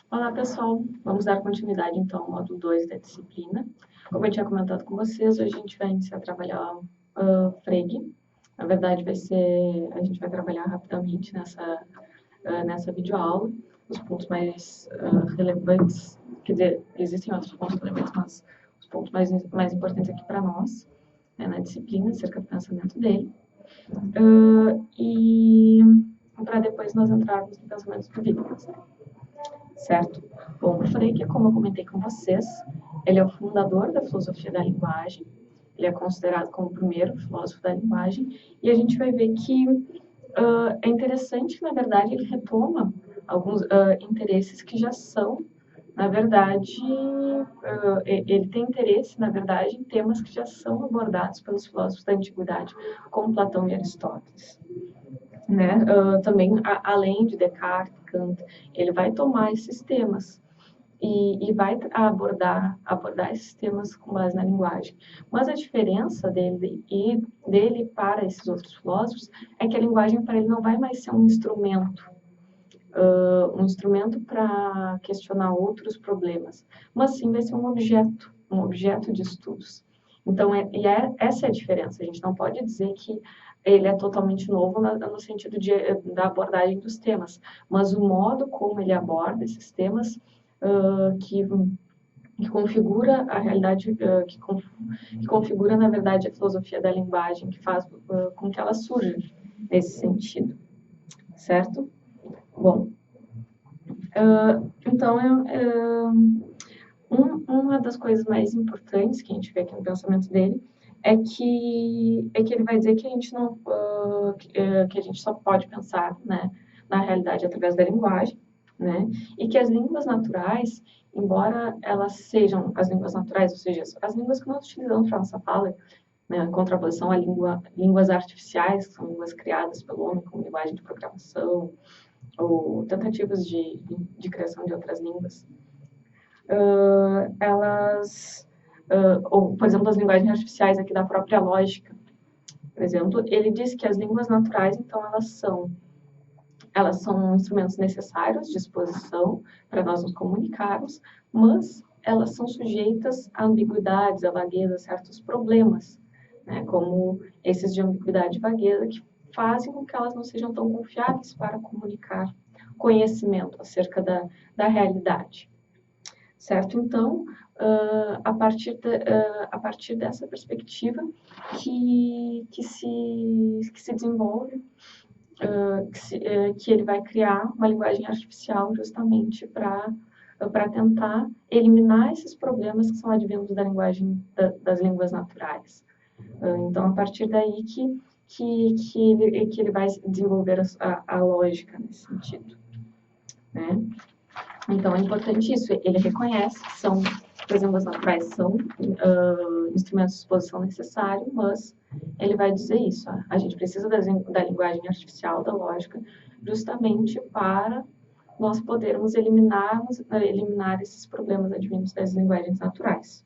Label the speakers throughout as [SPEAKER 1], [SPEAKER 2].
[SPEAKER 1] Olá, pessoal. Vamos dar continuidade, então, ao módulo 2 da disciplina. Como eu tinha comentado com vocês, hoje a gente vai iniciar a trabalhar Frege. Na verdade, a gente vai trabalhar rapidamente nessa videoaula. Os pontos mais relevantes, quer dizer, existem outros pontos relevantes, mas os pontos mais importantes aqui para nós, na disciplina, acerca do pensamento dele. E para depois nós entrarmos no pensamento do Wittgenstein. Certo? Bom, o Frege, como eu comentei com vocês, ele é o fundador da filosofia da linguagem, ele é considerado como o primeiro filósofo da linguagem, e a gente vai ver que é interessante que, na verdade, ele retoma alguns interesses que já são, na verdade, ele tem interesse, na verdade, em temas que já são abordados pelos filósofos da antiguidade, como Platão e Aristóteles. Né? Também, além de Descartes, Kant, ele vai tomar esses temas e vai abordar esses temas com base na linguagem. Mas a diferença dele para esses outros filósofos é que a linguagem para ele não vai mais ser um instrumento para questionar outros problemas, mas sim vai ser um objeto de estudos. Então, essa é a diferença. A gente não pode dizer que ele é totalmente novo no sentido da abordagem dos temas, mas o modo como ele aborda esses temas que configura a realidade, que configura, na verdade, a filosofia da linguagem, que faz com que ela surja nesse sentido, certo? Bom, então, uma das coisas mais importantes que a gente vê aqui no pensamento dele é que ele vai dizer que a gente não que a gente só pode pensar, né, na realidade através da linguagem, né, e que as línguas naturais, embora elas sejam as línguas naturais, ou seja, as línguas que nós utilizamos para nossa fala, né, em contraposição a línguas artificiais, que são línguas criadas pelo homem, como linguagem de programação ou tentativas de criação de outras línguas, ou, por exemplo, as linguagens artificiais aqui da própria lógica, por exemplo, ele diz que as línguas naturais, então, elas são instrumentos necessários de exposição para nós nos comunicarmos, mas elas são sujeitas a ambiguidades, a vagueza, a certos problemas, né, como esses de ambiguidade e vagueza, que fazem com que elas não sejam tão confiáveis para comunicar conhecimento acerca da realidade. Certo? Então, a partir dessa perspectiva que se desenvolve, que ele vai criar uma linguagem artificial justamente para tentar eliminar esses problemas que são advindos da linguagem das línguas naturais. Então, a partir daí que ele vai desenvolver a lógica nesse sentido, né? Então, é importante isso. Ele reconhece que as línguas naturais são instrumentos de exposição necessário, mas ele vai dizer isso. A gente precisa da linguagem artificial, da lógica, justamente para nós podermos eliminar esses problemas advindos das linguagens naturais.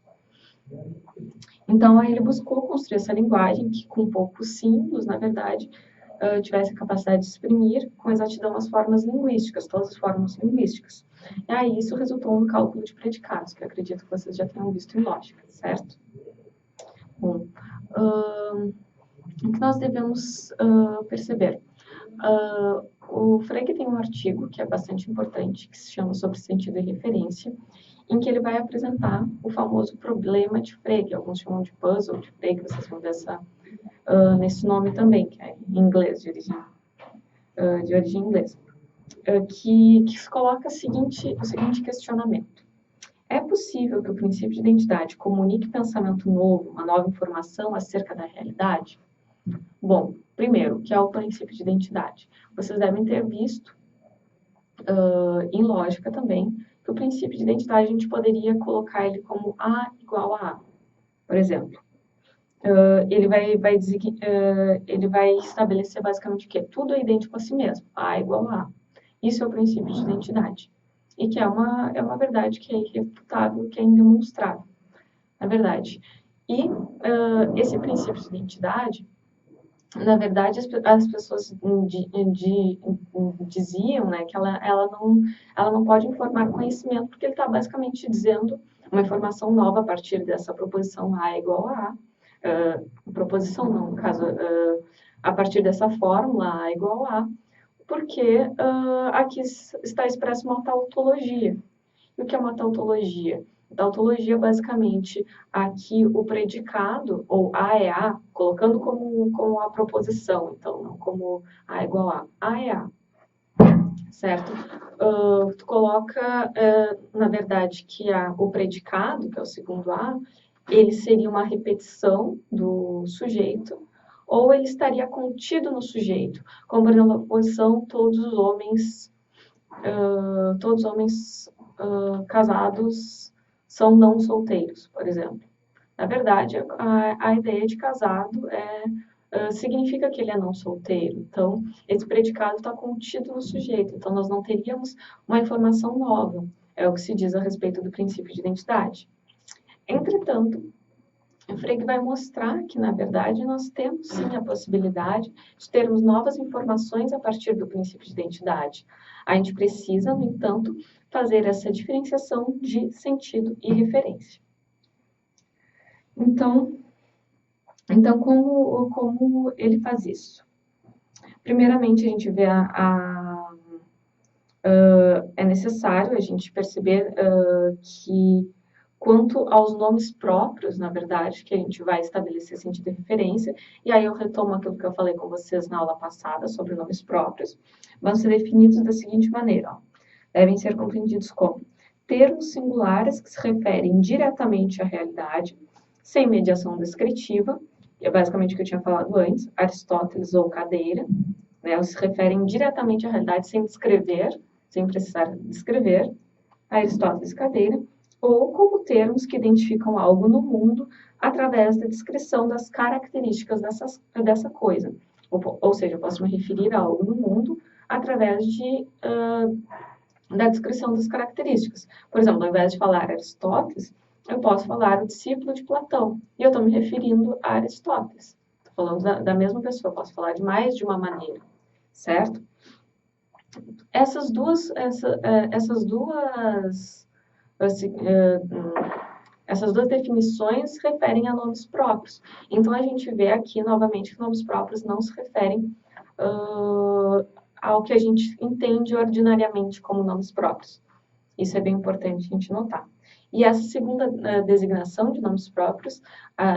[SPEAKER 1] Então, ele buscou construir essa linguagem que, com poucos símbolos, na verdade, tivesse a capacidade de exprimir com exatidão as formas linguísticas, todas as formas linguísticas. E aí isso resultou no cálculo de predicados, que eu acredito que vocês já tenham visto em lógica, certo? Bom, o que nós devemos perceber? O Frege tem um artigo que é bastante importante, que se chama Sobre Sentido e Referência, em que ele vai apresentar o famoso problema de Frege, alguns chamam de puzzle de Frege, vocês vão ver nesse nome também, que é em inglês, de origem inglesa, que se coloca o seguinte questionamento. É possível que o princípio de identidade comunique pensamento novo, uma nova informação acerca da realidade? Bom, primeiro, o que é o princípio de identidade? Vocês devem ter visto, em lógica também, que o princípio de identidade a gente poderia colocar ele como A igual a A. Por exemplo, ele vai estabelecer basicamente o quê? Tudo é idêntico a si mesmo, A igual a A. Isso é o princípio de identidade. E que é uma verdade que é irrefutável, que é indemonstrável, na verdade. E esse princípio de identidade, na verdade, as pessoas diziam, né, que ela não pode informar conhecimento, porque ele está basicamente dizendo uma informação nova a partir dessa proposição A igual a A. Proposição não, no caso, a partir dessa fórmula A igual a A, porque aqui está expressa uma tautologia. E o que é uma tautologia? Tautologia, basicamente, aqui o predicado, ou A é A, colocando como a proposição, então, não como A igual a é A, certo? Tu coloca, na verdade, que o predicado, que é o segundo A, ele seria uma repetição do sujeito, ou ele estaria contido no sujeito, como, por exemplo, a posição todos os homens casados são não solteiros, por exemplo. Na verdade, a ideia de casado significa que ele é não solteiro. Então, esse predicado está contido no sujeito. Então, nós não teríamos uma informação nova. É o que se diz a respeito do princípio de identidade. Entretanto, Frege vai mostrar que, na verdade, nós temos sim a possibilidade de termos novas informações a partir do princípio de identidade. A gente precisa, no entanto, fazer essa diferenciação de sentido e referência. Então como ele faz isso? Primeiramente, a gente vê é necessário a gente perceber que quanto aos nomes próprios, na verdade, que a gente vai estabelecer sentido e referência, e aí eu retomo aquilo que eu falei com vocês na aula passada sobre nomes próprios, vão ser definidos da seguinte maneira, ó. Devem ser compreendidos como termos singulares que se referem diretamente à realidade, sem mediação descritiva, que é basicamente o que eu tinha falado antes, Aristóteles ou cadeira, né, eles se referem diretamente à realidade sem descrever, sem precisar descrever, Aristóteles cadeira, ou como termos que identificam algo no mundo através da descrição das características dessa coisa. Ou seja, eu posso me referir a algo no mundo através da descrição das características. Por exemplo, ao invés de falar Aristóteles, eu posso falar o discípulo de Platão, e eu estou me referindo a Aristóteles. Estou falando da mesma pessoa, eu posso falar de mais de uma maneira, certo? Essas duas definições se referem a nomes próprios. Então, a gente vê aqui, novamente, que nomes próprios não se referem ao que a gente entende ordinariamente como nomes próprios. Isso é bem importante a gente notar. E essa segunda designação de nomes próprios,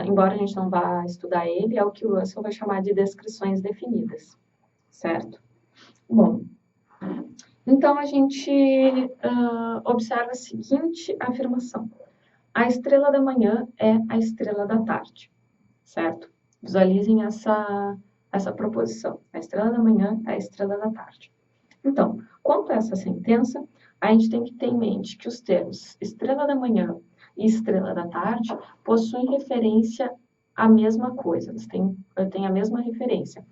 [SPEAKER 1] embora a gente não vá estudar ele, é o que o Russell vai chamar de descrições definidas, certo? Bom, então a gente observa a seguinte afirmação. A estrela da manhã é a estrela da tarde, certo? Visualizem essa proposição. A estrela da manhã é a estrela da tarde. Então, quanto a essa sentença, a gente tem que ter em mente que os termos estrela da manhã e estrela da tarde possuem referência à mesma coisa, eles têm a mesma referência,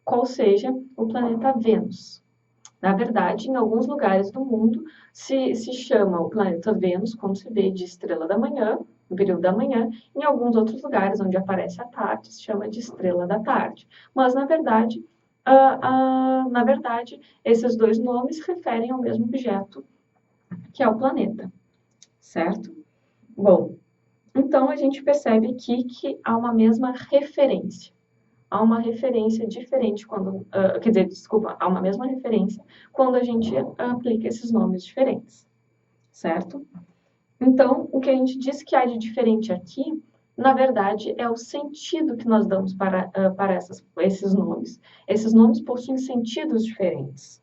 [SPEAKER 1] qual seja o planeta Vênus. Na verdade, em alguns lugares do mundo, se chama o planeta Vênus, quando se vê de estrela da manhã, no período da manhã, em alguns outros lugares onde aparece a tarde, se chama de estrela da tarde. Mas, na verdade, esses dois nomes referem ao mesmo objeto, que é o planeta, certo? Bom, então a gente percebe aqui que há uma mesma referência. Há uma referência diferente quando... há uma mesma referência quando a gente aplica esses nomes diferentes, certo? Então, o que a gente diz que há de diferente aqui, na verdade, é o sentido que nós damos para esses nomes. Esses nomes possuem sentidos diferentes.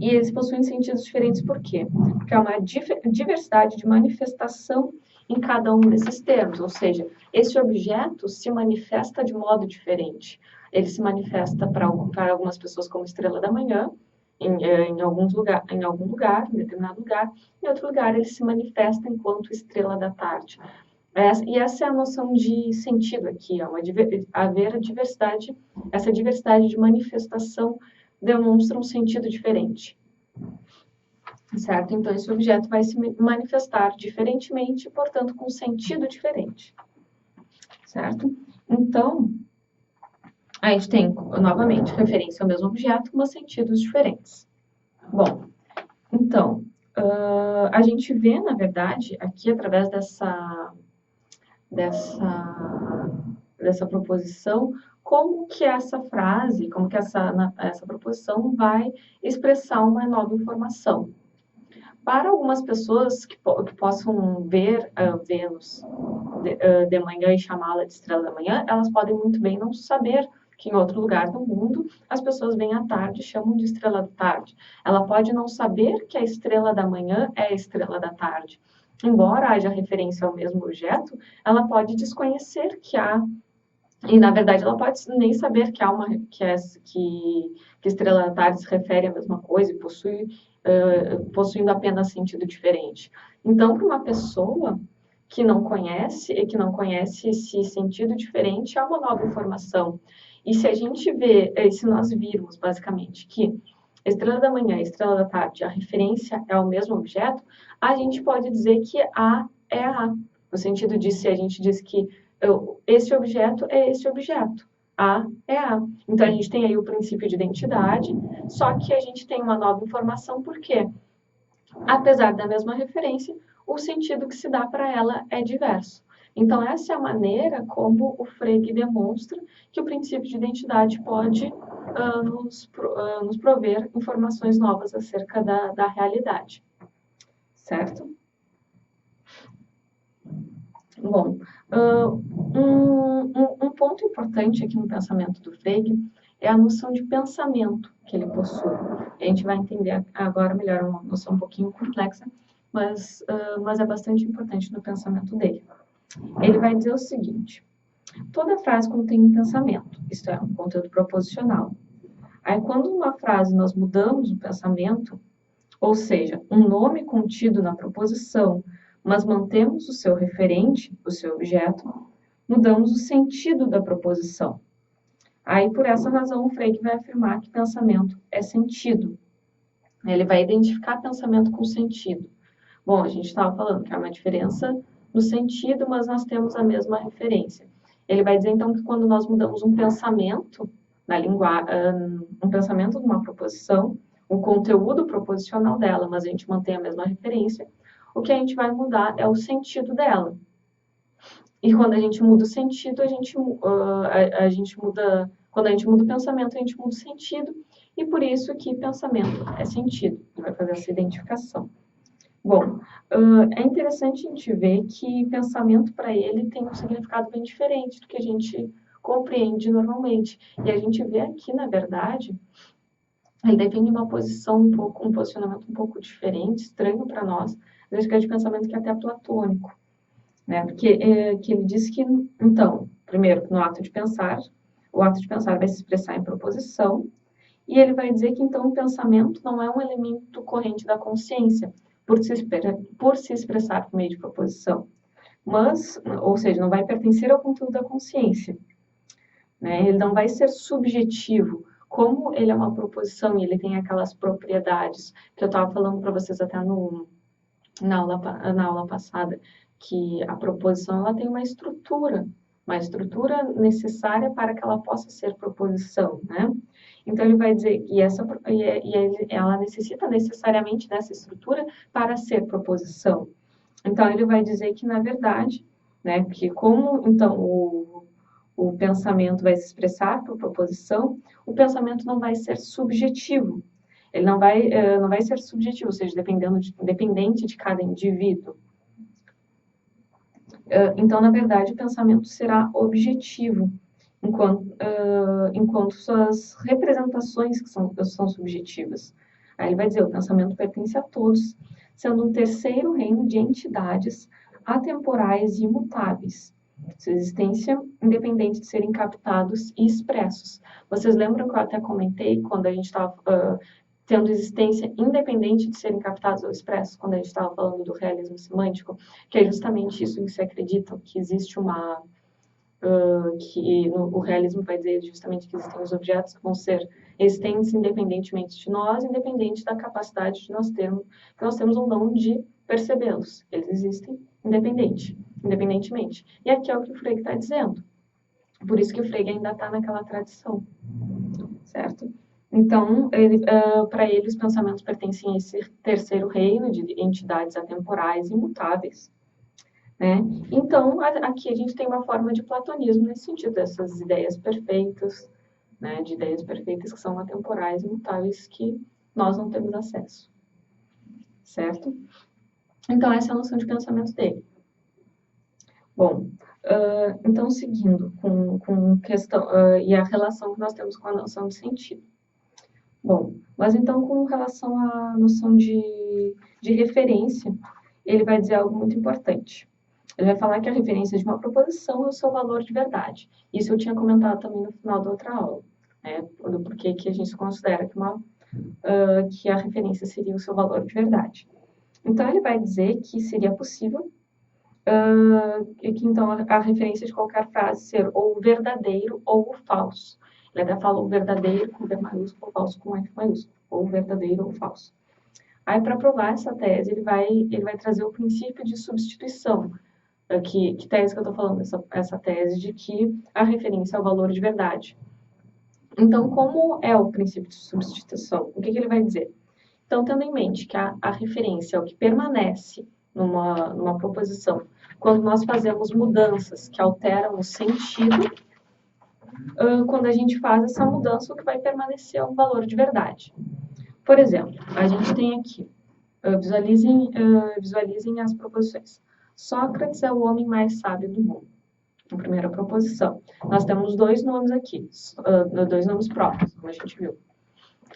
[SPEAKER 1] E eles possuem sentidos diferentes por quê? Porque há uma diversidade de manifestação em cada um desses termos, ou seja, esse objeto se manifesta de modo diferente. Ele se manifesta para algumas pessoas como estrela da manhã, em algum lugar, em determinado lugar, em outro lugar ele se manifesta enquanto estrela da tarde. E essa é a noção de sentido aqui, haver a diversidade, essa diversidade de manifestação demonstra um sentido diferente. Certo? Então, esse objeto vai se manifestar diferentemente, portanto, com sentido diferente. Certo? Então, A gente tem, novamente, referência ao mesmo objeto, mas sentidos diferentes. Bom, então, a gente vê, na verdade, aqui através dessa proposição, como que essa frase, como que essa proposição vai expressar uma nova informação. Para algumas pessoas que possam ver Vênus de manhã e chamá-la de estrela da manhã, elas podem muito bem não saber que em outro lugar do mundo as pessoas vêm à tarde e chamam de estrela da tarde. Ela pode não saber que a estrela da manhã é a estrela da tarde. Embora haja referência ao mesmo objeto, ela pode desconhecer que há, e na verdade ela pode nem saber que há que estrela da tarde se refere à mesma coisa e possuindo apenas sentido diferente. Então, para uma pessoa que não conhece esse sentido diferente, há uma nova informação. E se a gente se nós virmos basicamente que estrela da manhã e estrela da tarde, a referência é ao mesmo objeto, a gente pode dizer que A é A. No sentido de se a gente diz que esse objeto é esse objeto. A é A. Então a gente tem aí o princípio de identidade, só que a gente tem uma nova informação, porque, apesar da mesma referência, o sentido que se dá para ela é diverso. Então, essa é a maneira como o Frege demonstra que o princípio de identidade pode nos prover informações novas acerca da realidade. Certo? Bom, um ponto importante aqui no pensamento do Frege é a noção de pensamento que ele possui. A gente vai entender agora melhor, uma noção um pouquinho complexa, mas é bastante importante no pensamento dele. Ele vai dizer o seguinte: toda frase contém um pensamento, isto é, um conteúdo proposicional. Aí, quando numa frase nós mudamos o pensamento, ou seja, um nome contido na proposição, mas mantemos o seu referente, o seu objeto, mudamos o sentido da proposição. Aí, por essa razão, o Frege vai afirmar que pensamento é sentido. Ele vai identificar pensamento com sentido. Bom, a gente estava falando que há uma diferença no sentido, mas nós temos a mesma referência. Ele vai dizer, então, que quando nós mudamos um pensamento na linguagem, um pensamento de uma proposição, o conteúdo proposicional dela, mas a gente mantém a mesma referência, o que a gente vai mudar é o sentido dela. E quando a gente muda o sentido, a gente muda... Quando a gente muda o pensamento, a gente muda o sentido, e por isso que pensamento é sentido. Ele vai fazer essa identificação. Bom, é interessante a gente ver que pensamento para ele tem um significado bem diferente do que a gente compreende normalmente. E a gente vê aqui, na verdade, ele defende uma posição um posicionamento um pouco diferente, estranho para nós, acerca de pensamento que é até platônico, né? Porque que ele diz que, então, primeiro, no ato de pensar, o ato de pensar vai se expressar em proposição, e ele vai dizer que, então, o pensamento não é um elemento corrente da consciência, por se expressar por meio de proposição, mas, ou seja, não vai pertencer ao conteúdo da consciência, né? Ele não vai ser subjetivo, como ele é uma proposição e ele tem aquelas propriedades que eu estava falando para vocês até na aula passada, que a proposição ela tem uma estrutura necessária para que ela possa ser proposição, né? Então, ele vai dizer que ela necessita necessariamente dessa estrutura para ser proposição. Então, ele vai dizer que, na verdade, né, que como, então, o pensamento vai se expressar por proposição, o pensamento não vai ser subjetivo. Ele não vai ser subjetivo, ou seja, dependente de cada indivíduo. Então, na verdade, o pensamento será objetivo, enquanto suas representações que são subjetivas. Aí ele vai dizer, o pensamento pertence a todos, sendo um terceiro reino de entidades atemporais e imutáveis, sua existência independente de serem captados e expressos. Vocês lembram que eu até comentei quando a gente estava tendo existência independente de serem captados ou expressos, quando a gente estava falando do realismo semântico, que é justamente isso que se acredita, que existe uma... o realismo vai dizer justamente que existem os objetos que vão ser existentes independentemente de nós, independente da capacidade que nós temos ou não de percebê-los. Eles existem independentemente. E aqui é o que o Frege está dizendo. Por isso que o Frege ainda está naquela tradição, certo? Então, para ele, os pensamentos pertencem a esse terceiro reino de entidades atemporais imutáveis, né? Então, aqui a gente tem uma forma de platonismo nesse sentido, dessas ideias perfeitas, né? De ideias perfeitas que são atemporais e imutáveis que nós não temos acesso, certo? Então, essa é a noção de pensamento dele. Bom, então, seguindo com questão, e a relação que nós temos com a noção de sentido. Bom, mas então, com relação à noção de referência, ele vai dizer algo muito importante. Ele vai falar que a referência de uma proposição é o seu valor de verdade. Isso eu tinha comentado também no final da outra aula, né? Do porquê que a gente considera que a referência seria o seu valor de verdade. Então, ele vai dizer que seria possível que então a referência de qualquer frase ser ou o verdadeiro ou o falso. Ele até fala o verdadeiro com V maiúsculo, o falso com F maiúsculo, ou verdadeiro ou falso. Aí, para provar essa tese, ele vai trazer o princípio de substituição. Que tese que eu estou falando? Essa tese de que a referência é o valor de verdade. Então, como é o princípio de substituição? O que ele vai dizer? Então, tendo em mente que a referência é o que permanece numa proposição, quando nós fazemos mudanças que alteram o sentido, quando a gente faz essa mudança, o que vai permanecer é um valor de verdade. Por exemplo, a gente tem aqui, visualizem as proposições. Sócrates é o homem mais sábio do mundo. A primeira proposição. Nós temos dois nomes aqui, dois nomes próprios, como a gente viu.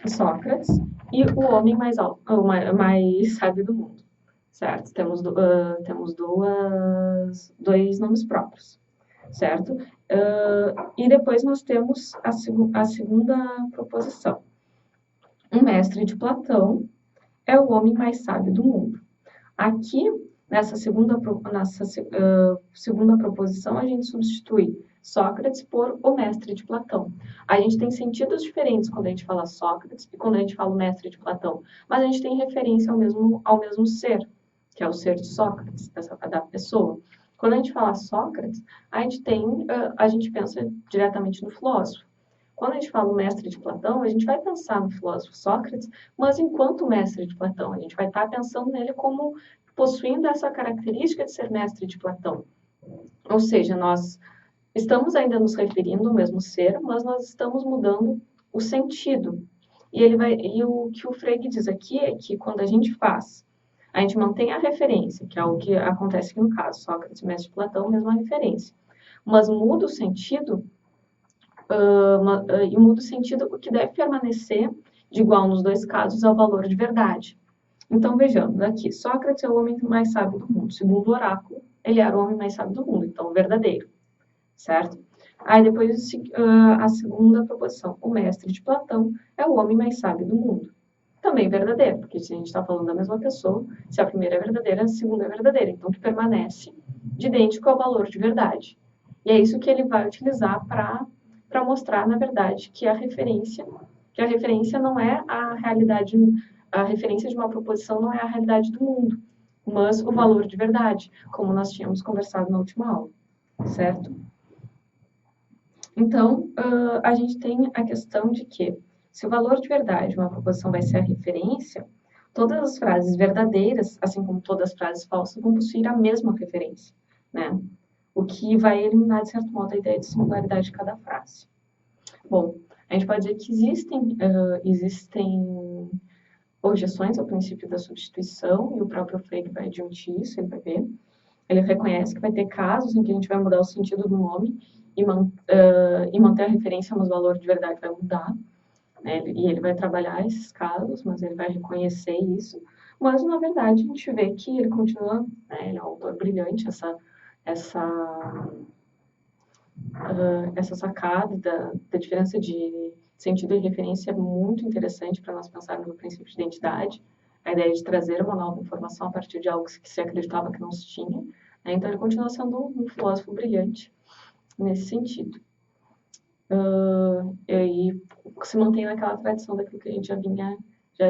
[SPEAKER 1] Sócrates e o homem mais sábio do mundo, certo? Temos dois nomes próprios, certo? E depois nós temos a segunda proposição. Um mestre de Platão é o homem mais sábio do mundo. Aqui, nessa segunda proposição, a gente substitui Sócrates por o mestre de Platão. A gente tem sentidos diferentes quando a gente fala Sócrates e quando a gente fala o mestre de Platão, mas a gente tem referência ao mesmo ser, que é o ser de Sócrates, da pessoa. Quando a gente fala Sócrates, a gente pensa diretamente no filósofo. Quando a gente fala o mestre de Platão, a gente vai pensar no filósofo Sócrates, mas enquanto mestre de Platão, a gente vai estar pensando nele como possuindo essa característica de ser mestre de Platão. Ou seja, nós estamos ainda nos referindo ao mesmo ser, mas nós estamos mudando o sentido. E o que o Frege diz aqui é que quando a gente mantém a referência, que é o que acontece aqui no caso, Sócrates, mestre de Platão, mesma referência, mas muda o sentido, o que deve permanecer de igual nos dois casos é o valor de verdade. Então, vejamos aqui, Sócrates é o homem mais sábio do mundo. Segundo o oráculo, ele era o homem mais sábio do mundo, então verdadeiro, certo? Aí depois a segunda proposição, o mestre de Platão é o homem mais sábio do mundo. Também verdadeiro, porque se a gente está falando da mesma pessoa, se a primeira é verdadeira, a segunda é verdadeira. Então, que permanece de idêntico ao valor de verdade. E é isso que ele vai utilizar para mostrar, na verdade, que a referência não é a realidade, a referência de uma proposição não é a realidade do mundo, mas o valor de verdade, como nós tínhamos conversado na última aula, certo? Então, a gente tem a questão de que, se o valor de verdade de uma proposição vai ser a referência, todas as frases verdadeiras, assim como todas as frases falsas, vão possuir a mesma referência, né? O que vai eliminar, de certo modo, a ideia de singularidade de cada frase. Bom, a gente pode dizer que existem objeções ao princípio da substituição, e o próprio Frege vai admitir isso, ele vai ver. Ele reconhece que vai ter casos em que a gente vai mudar o sentido do nome e manter a referência, mas o valor de verdade vai mudar. Né? E ele vai trabalhar esses casos, mas ele vai reconhecer isso. Mas, na verdade, a gente vê que ele continua, né, ele é um autor brilhante, essa sacada da diferença de sentido e referência é muito interessante para nós pensarmos no princípio de identidade, a ideia de trazer uma nova informação a partir de algo que se acreditava que não se tinha. Né? Então, ele continua sendo um filósofo brilhante nesse sentido. E se mantém naquela tradição daquilo que a gente já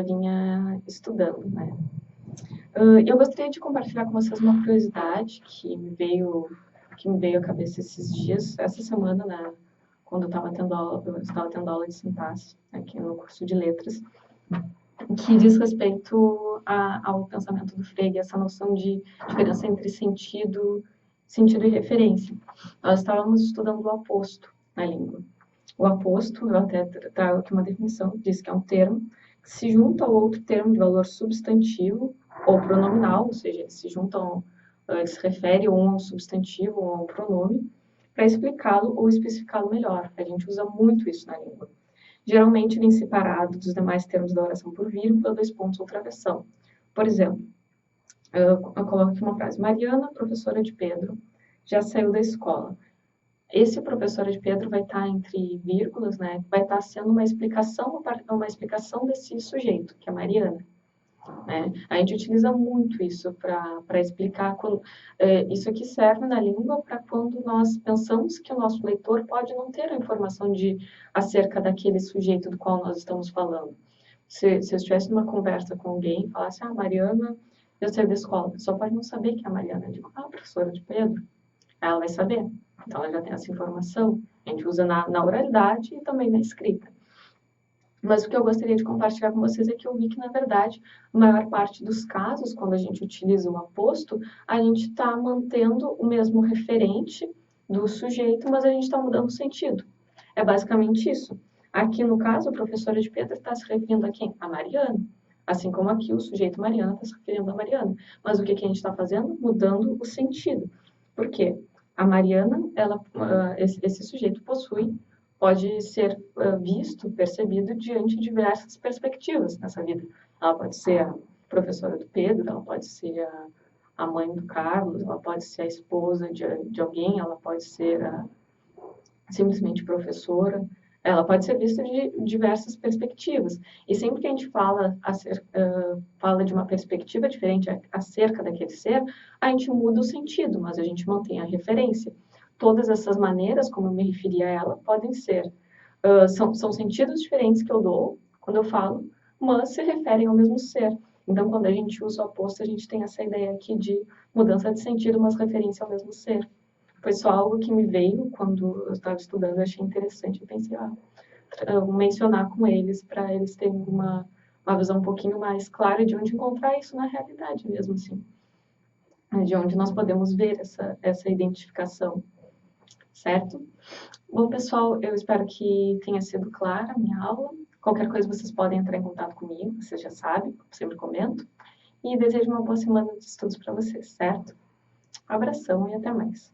[SPEAKER 1] vinha estudando. Né? Eu gostaria de compartilhar com vocês uma curiosidade que me veio que me veio à cabeça esses dias, essa semana, né, quando eu estava tendo aula de sintaxe aqui no curso de letras, que diz respeito ao pensamento do Frege, essa noção de diferença entre sentido e referência. Nós estávamos estudando o aposto na língua. O aposto, eu até trago aqui uma definição, diz que é um termo que se junta ao outro termo de valor substantivo ou pronominal, ou seja, eles se juntam, eles se referem ou a um substantivo ou a um pronome, para explicá-lo ou especificá-lo melhor. A gente usa muito isso na língua. Geralmente vem separado dos demais termos da oração por vírgula, 2 pontos ou travessão. Por exemplo, eu coloco aqui uma frase: Mariana, professora de Pedro, já saiu da escola. Esse professora de Pedro vai estar entre vírgulas, né? Vai estar sendo uma explicação desse sujeito, que é Mariana. Né? A gente utiliza muito isso para explicar. Isso aqui serve na língua para quando nós pensamos que o nosso leitor pode não ter a informação acerca daquele sujeito do qual nós estamos falando. Se eu estivesse numa conversa com alguém e falasse: Mariana, eu saí da escola, a pessoa pode não saber que é a Mariana. Eu digo: professora de Pedro. Ela vai saber. Então, ela já tem essa informação. A gente usa na oralidade e também na escrita. Mas o que eu gostaria de compartilhar com vocês é que eu vi que, na verdade, a maior parte dos casos, quando a gente utiliza o aposto, a gente está mantendo o mesmo referente do sujeito, mas a gente está mudando o sentido. É basicamente isso. Aqui, no caso, a professora de Pedro está se referindo a quem? A Mariana. Assim como aqui o sujeito Mariana está se referindo a Mariana. Mas o que a gente está fazendo? Mudando o sentido. Por quê? A Mariana, esse sujeito pode ser visto, percebido diante de diversas perspectivas nessa vida. Ela pode ser a professora do Pedro, ela pode ser a mãe do Carlos, ela pode ser a esposa de alguém, ela pode ser simplesmente professora, ela pode ser vista de diversas perspectivas. E sempre que a gente fala de uma perspectiva diferente acerca daquele ser, a gente muda o sentido, mas a gente mantém a referência. Todas essas maneiras, como eu me referi a ela, podem ser, são sentidos diferentes que eu dou quando eu falo, mas se referem ao mesmo ser. Então, quando a gente usa o aposto, a gente tem essa ideia aqui de mudança de sentido, mas referência ao mesmo ser. Foi só algo que me veio quando eu estava estudando, eu achei interessante, eu pensei, mencionar com eles, para eles terem uma visão um pouquinho mais clara de onde encontrar isso na realidade mesmo, assim. De onde nós podemos ver essa identificação. Certo? Bom, pessoal, eu espero que tenha sido clara a minha aula. Qualquer coisa vocês podem entrar em contato comigo, vocês já sabem, sempre comento. E desejo uma boa semana de estudos para vocês, certo? Abração e até mais.